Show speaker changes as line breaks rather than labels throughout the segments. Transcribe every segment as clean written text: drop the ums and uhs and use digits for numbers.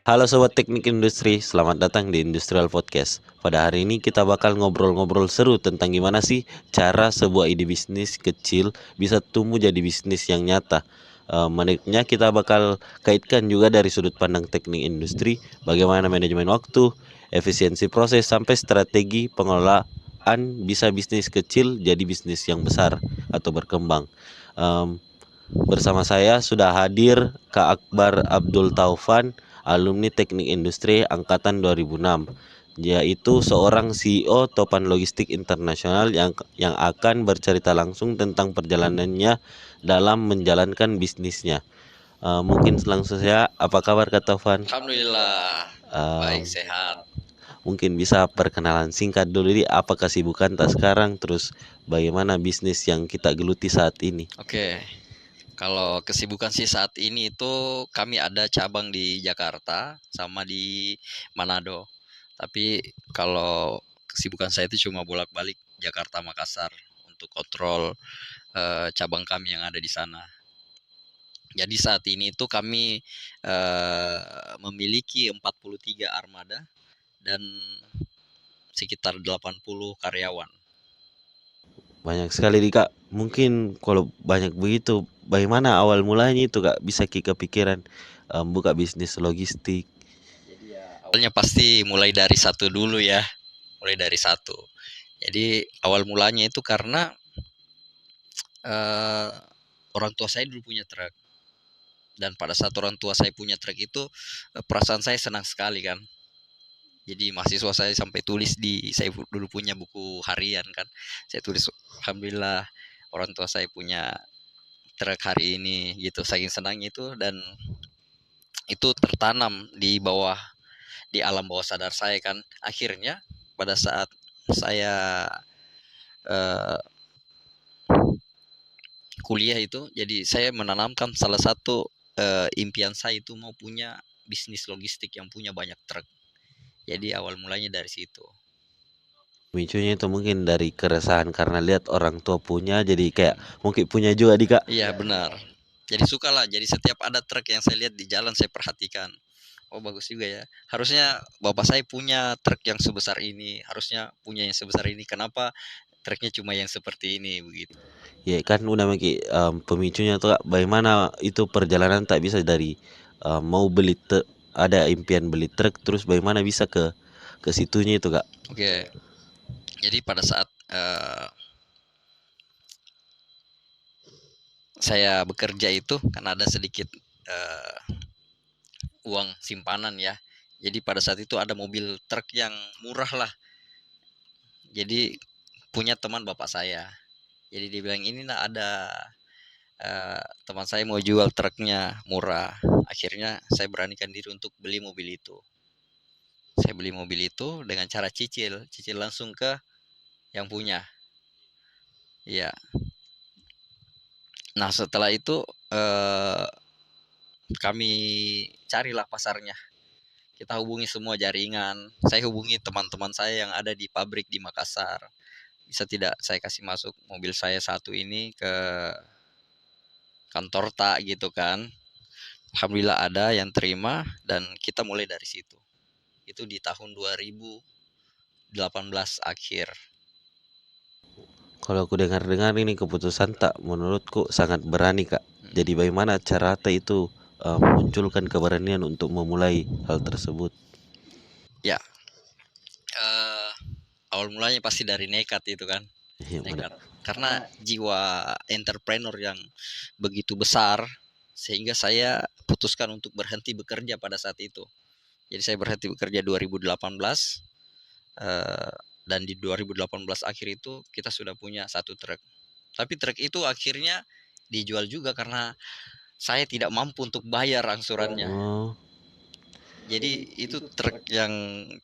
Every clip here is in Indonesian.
Halo Sobat Teknik Industri, selamat datang di Industrial Podcast. Pada hari ini kita bakal ngobrol-ngobrol seru tentang gimana sih cara sebuah ide bisnis kecil bisa tumbuh jadi bisnis yang nyata. Menariknya kita bakal kaitkan juga dari sudut pandang teknik industri, bagaimana manajemen waktu, efisiensi proses, sampai strategi pengelolaan bisa bisnis kecil jadi bisnis yang besar atau berkembang. Em, Bersama saya sudah hadir Kak Akbar Abdul Taufan, alumni Teknik Industri angkatan 2006, yaitu seorang CEO Topan Logistik Internasional yang akan bercerita langsung tentang perjalanannya dalam menjalankan bisnisnya. Mungkin langsung saja, apa kabar Kak Taufan?
Alhamdulillah,
Eh,
baik sehat.
Mungkin bisa perkenalan singkat dulu, di apa kesibukan tak sekarang, terus bagaimana bisnis yang kita geluti saat ini?
Oke, kalau kesibukan sih saat ini itu kami ada cabang di Jakarta sama di Manado. Tapi kalau kesibukan saya itu cuma bolak-balik Jakarta Makassar untuk kontrol cabang kami yang ada di sana. Jadi saat ini itu kami memiliki 43 armada dan sekitar 80 karyawan.
Banyak sekali di Kak. Mungkin kalau banyak begitu, bagaimana awal mulanya itu Kak bisa kepikiran buka bisnis logistik?
Jadi ya awalnya pasti mulai dari satu dulu ya, mulai dari satu. Jadi awal mulanya itu karena eh, orang tua saya dulu punya truk, dan pada saat orang tua saya punya truk itu perasaan saya senang sekali kan. Jadi mahasiswa saya sampai tulis saya dulu punya buku harian kan. Saya tulis alhamdulillah orang tua saya punya truk hari ini gitu. Saking senangnya itu, dan itu tertanam di bawah, di alam bawah sadar saya kan. Akhirnya pada saat saya eh, kuliah itu, jadi saya menanamkan salah satu impian saya itu mau punya bisnis logistik yang punya banyak truk. Jadi awal mulanya dari situ.
Micunya itu mungkin dari keresahan karena lihat orang tua punya, jadi kayak mungkin punya juga di Kak.
Iya benar. Jadi suka lah. Jadi setiap ada truk yang saya lihat di jalan saya perhatikan. Oh bagus juga ya. Harusnya bapak saya punya truk yang sebesar ini. Harusnya punya yang sebesar ini. Kenapa truknya cuma yang seperti ini begitu?
Ya kan udah mungkin pemicunya tuh Kak, bagaimana itu perjalanan tak bisa dari mau beli ada impian beli truk, terus bagaimana bisa ke situnya itu Kak.
Oke. Jadi pada saat saya bekerja itu kan ada sedikit uang simpanan ya. Jadi pada saat itu ada mobil truk yang murah lah. Jadi punya teman bapak saya. Jadi dia bilang ini nah ada teman saya mau jual truknya murah. Akhirnya saya beranikan diri untuk beli mobil itu. Saya beli mobil itu dengan cara cicil, cicil langsung ke yang punya. Iya. Nah setelah itu kami carilah pasarnya. Kita hubungi semua jaringan. Saya hubungi teman-teman saya yang ada di pabrik di Makassar. Bisa tidak saya kasih masuk mobil saya satu ini ke kantor tak gitu kan. Alhamdulillah ada yang terima dan kita mulai dari situ. Itu di tahun 2018 akhir.
Kalau aku dengar-dengar ini keputusan tak menurutku sangat berani Kak. Jadi bagaimana cara Ata itu munculkan keberanian untuk memulai hal tersebut?
Ya, eh, awal mulanya pasti dari nekat itu kan.
Iya,
Nekat. Karena jiwa entrepreneur yang begitu besar sehingga saya putuskan untuk berhenti bekerja pada saat itu. Jadi saya berhenti bekerja 2018 eh, dan di 2018 akhir itu kita sudah punya satu truk. Tapi truk itu akhirnya dijual juga karena saya tidak mampu untuk bayar angsurannya.
Oh,
Jadi itu truk yang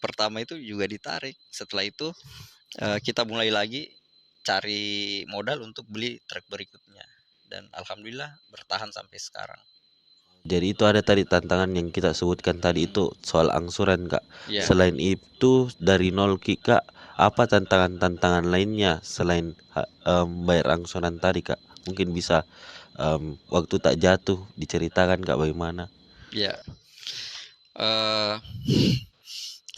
pertama itu juga ditarik. Setelah itu kita mulai lagi cari modal untuk beli truk berikutnya. Dan alhamdulillah bertahan sampai sekarang.
jadi itu ada tadi tantangan yang kita sebutkan tadi itu soal angsuran Kak.
Iya.
Selain itu dari nol Kak, apa tantangan-tantangan lainnya selain bayar angsuran tadi Kak? Mungkin bisa waktu tak jatuh diceritakan Kak bagaimana?
Ya, Eh,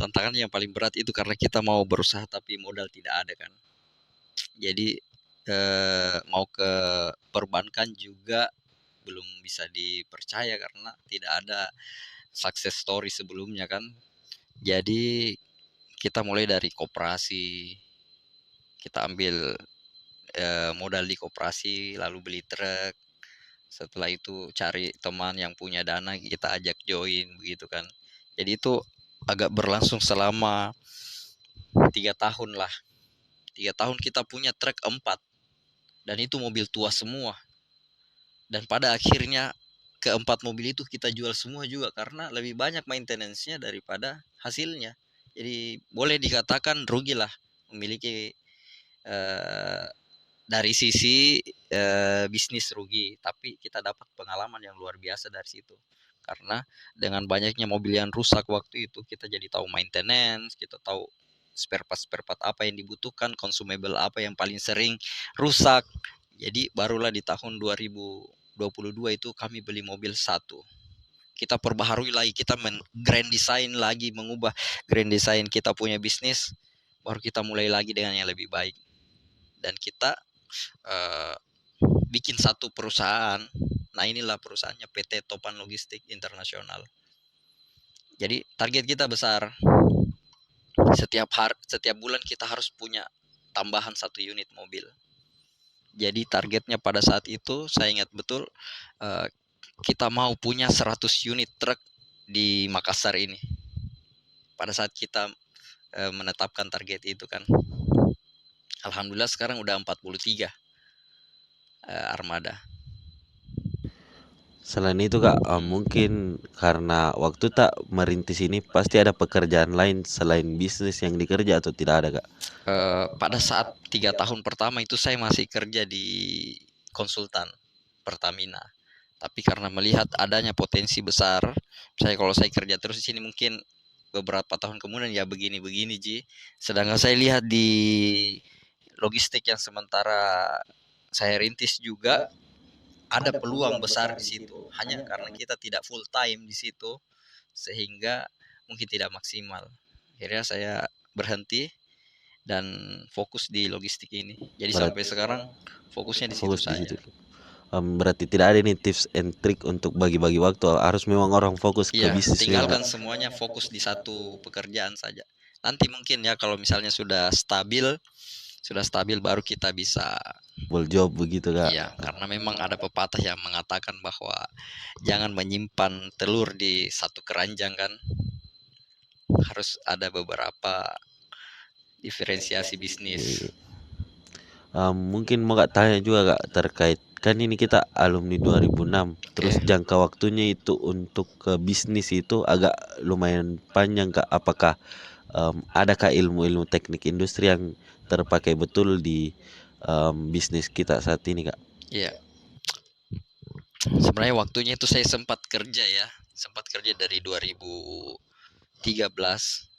tantangan yang paling berat itu karena kita mau berusaha tapi modal tidak ada kan. Jadi mau ke perbankan juga belum bisa dipercaya karena tidak ada success story sebelumnya kan. Jadi kita mulai dari koperasi, kita ambil modal di koperasi, lalu beli truk. Setelah itu cari teman yang punya dana, kita ajak join begitu kan. Jadi itu agak berlangsung selama 3 tahun lah. 3 tahun kita punya truk 4 dan itu mobil tua semua. Dan pada akhirnya keempat mobil itu kita jual semua juga karena lebih banyak maintenance-nya daripada hasilnya. Jadi boleh dikatakan rugi lah memiliki eh, dari sisi bisnis rugi, tapi kita dapat pengalaman yang luar biasa dari situ. Karena dengan banyaknya mobil yang rusak waktu itu, kita jadi tahu maintenance, kita tahu spare part apa yang dibutuhkan, consumable apa yang paling sering rusak. Jadi barulah di tahun 2022 itu kami beli mobil satu. Kita perbaharui lagi, kita grand design lagi, mengubah grand design kita punya bisnis, baru kita mulai lagi dengan yang lebih baik. Dan kita eh, bikin satu perusahaan. Nah inilah perusahaannya PT Topan Logistik Internasional. Jadi target kita besar. Setiap bulan kita harus punya tambahan 1 unit mobil. Jadi targetnya pada saat itu saya ingat betul kita mau punya 100 unit truk di Makassar ini. Pada saat kita menetapkan target itu kan. Alhamdulillah sekarang udah 43 armada.
Selain itu Kak, mungkin karena waktu tak merintis ini pasti ada pekerjaan lain selain bisnis yang dikerja atau tidak ada Kak?
Pada saat 3 tahun pertama itu saya masih kerja di konsultan Pertamina. Tapi karena melihat adanya potensi besar, kalau saya kerja terus di sini mungkin beberapa tahun kemudian ya begini-begini Ji. Sedangkan saya lihat di logistik yang sementara saya rintis juga ada peluang besar di situ. Hanya karena kita tidak full time di situ sehingga mungkin tidak maksimal. Akhirnya saya berhenti dan fokus di logistik ini. Jadi
Berat
sampai sekarang fokusnya di situ
fokus di
saja.
situ. Berarti tidak ada nih tips and trick untuk bagi-bagi waktu. Harus memang orang fokus ke
Iya,
bisnis memang.
tinggalkan semuanya fokus di satu pekerjaan saja. Nanti mungkin ya kalau misalnya sudah stabil baru kita bisa.
Full job begitu Kak.
Iya, karena memang ada pepatah yang mengatakan bahwa jangan menyimpan telur di satu keranjang kan. Harus ada beberapa diferensiasi bisnis.
Mungkin mau Kak tanya juga Kak terkait kan ini kita alumni 2006. Terus
Oke.
jangka waktunya itu untuk ke bisnis itu agak lumayan panjang Kak. Apakah adakah ilmu-ilmu teknik industri yang terpakai betul di bisnis kita saat ini Kak?
Iya, sebenarnya waktunya itu saya sempat kerja dari 2013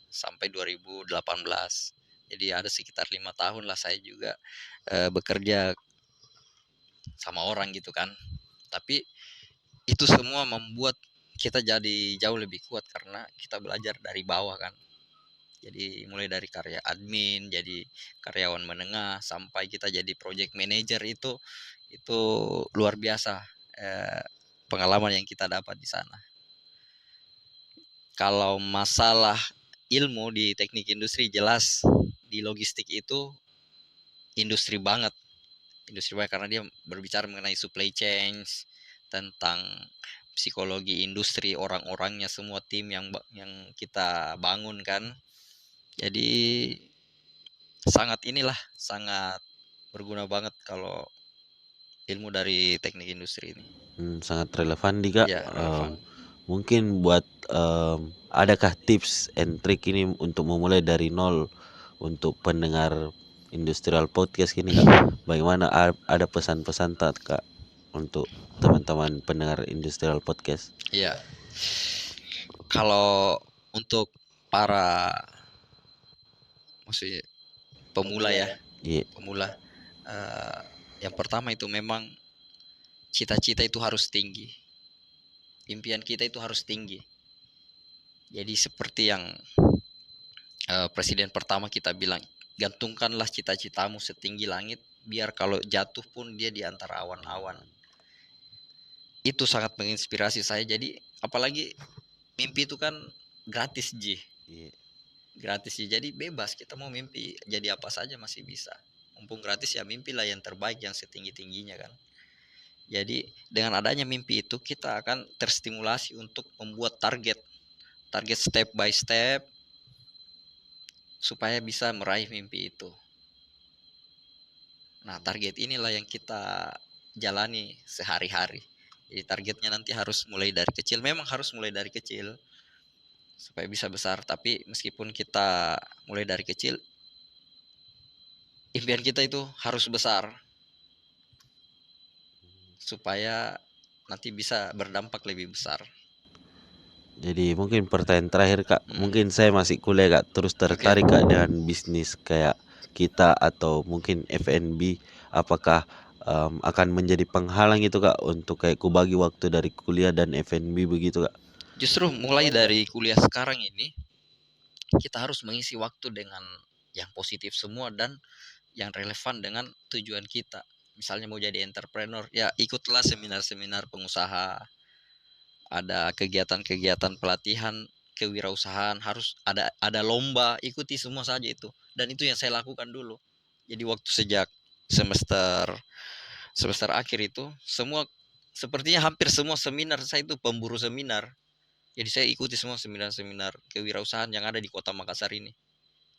sampai 2018. Jadi ada sekitar 5 tahun lah saya juga bekerja sama orang gitu kan. Tapi itu semua membuat kita jadi jauh lebih kuat karena kita belajar dari bawah kan. Jadi mulai dari karya admin, jadi karyawan menengah sampai kita jadi project manager itu luar biasa pengalaman yang kita dapat di sana. Kalau masalah ilmu di teknik industri jelas di logistik itu industri banget. Industri banget karena dia berbicara mengenai supply chains, tentang psikologi industri, orang-orangnya, semua tim yang kita bangun kan. Jadi sangat berguna banget kalau ilmu dari teknik industri ini.
Sangat relevan nih Kak.
Ya, relevan.
Mungkin buat adakah tips and trick ini untuk memulai dari nol untuk pendengar industrial podcast ini Kak? Bagaimana ada pesan-pesan tak Kak untuk teman-teman pendengar industrial podcast?
Iya. Kalau untuk para maksudnya pemula ya,
Iya,
pemula eh, yang pertama itu memang cita-cita itu harus tinggi. Impian kita itu harus tinggi. Jadi seperti yang presiden pertama kita bilang, gantungkanlah cita-citamu setinggi langit, biar kalau jatuh pun dia di antara awan-awan. Itu sangat menginspirasi saya. Jadi apalagi mimpi itu kan gratis, Ji.
Iya.
Gratis sih, jadi bebas kita mau mimpi jadi apa saja masih bisa. Mumpung gratis ya mimpilah yang terbaik yang setinggi-tingginya kan. Jadi dengan adanya mimpi itu kita akan terstimulasi untuk membuat target step by step supaya bisa meraih mimpi itu. Nah, target inilah yang kita jalani sehari-hari. Jadi targetnya nanti harus mulai dari kecil, memang harus mulai dari kecil supaya bisa besar, tapi meskipun kita mulai dari kecil, impian kita itu harus besar supaya nanti bisa berdampak lebih besar.
Jadi mungkin pertanyaan terakhir Kak, mungkin saya masih kuliah Kak, terus tertarik Kak dengan bisnis kayak kita atau mungkin F&B, apakah akan menjadi penghalang itu Kak untuk kayak ku bagi waktu dari kuliah dan F&B begitu Kak?
Justru mulai dari kuliah sekarang ini kita harus mengisi waktu dengan yang positif semua dan yang relevan dengan tujuan kita. Misalnya mau jadi entrepreneur, ya ikutlah seminar-seminar pengusaha, ada kegiatan-kegiatan pelatihan kewirausahaan, harus ada lomba, ikuti semua saja itu. Dan itu yang saya lakukan dulu. Jadi waktu sejak semester akhir itu semua sepertinya hampir semua seminar saya itu pemburu seminar. Jadi saya ikuti semua seminar-seminar kewirausahaan yang ada di Kota Makassar ini.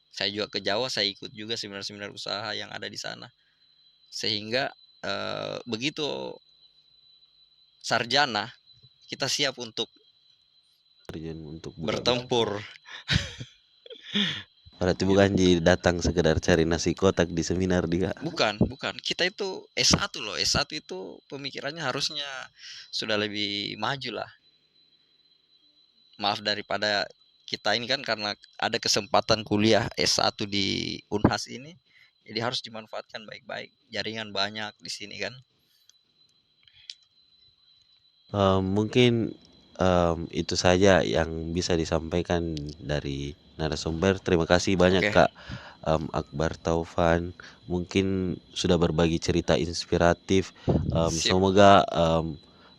Saya juga ke Jawa, saya ikut juga seminar-seminar usaha yang ada di sana. Sehingga begitu sarjana, kita siap untuk bertempur.
Berarti bukan datang sekedar cari nasi kotak di seminar dia.
Bukan. Kita itu S1 loh. S1 itu pemikirannya harusnya sudah lebih maju lah. Maaf daripada kita ini kan karena ada kesempatan kuliah S1 di Unhas ini, jadi harus dimanfaatkan baik-baik. Jaringan banyak di sini kan.
Mungkin itu saja yang bisa disampaikan dari narasumber. Terima kasih banyak Kak Akbar Taufan. Mungkin sudah berbagi cerita inspiratif. Semoga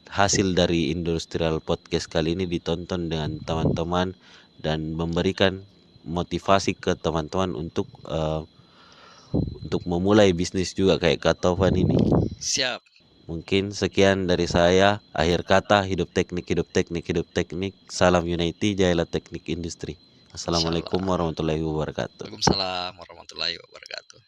hasil dari Industrial Podcast kali ini ditonton dengan teman-teman dan memberikan motivasi ke teman-teman untuk memulai bisnis juga kayak Kak Taufan ini.
Siap.
Mungkin sekian dari saya. Akhir kata, hidup teknik, hidup teknik, hidup teknik. Salam Unity, jayalah teknik industri. Assalamualaikum warahmatullahi wabarakatuh.
Waalaikumsalam warahmatullahi wabarakatuh.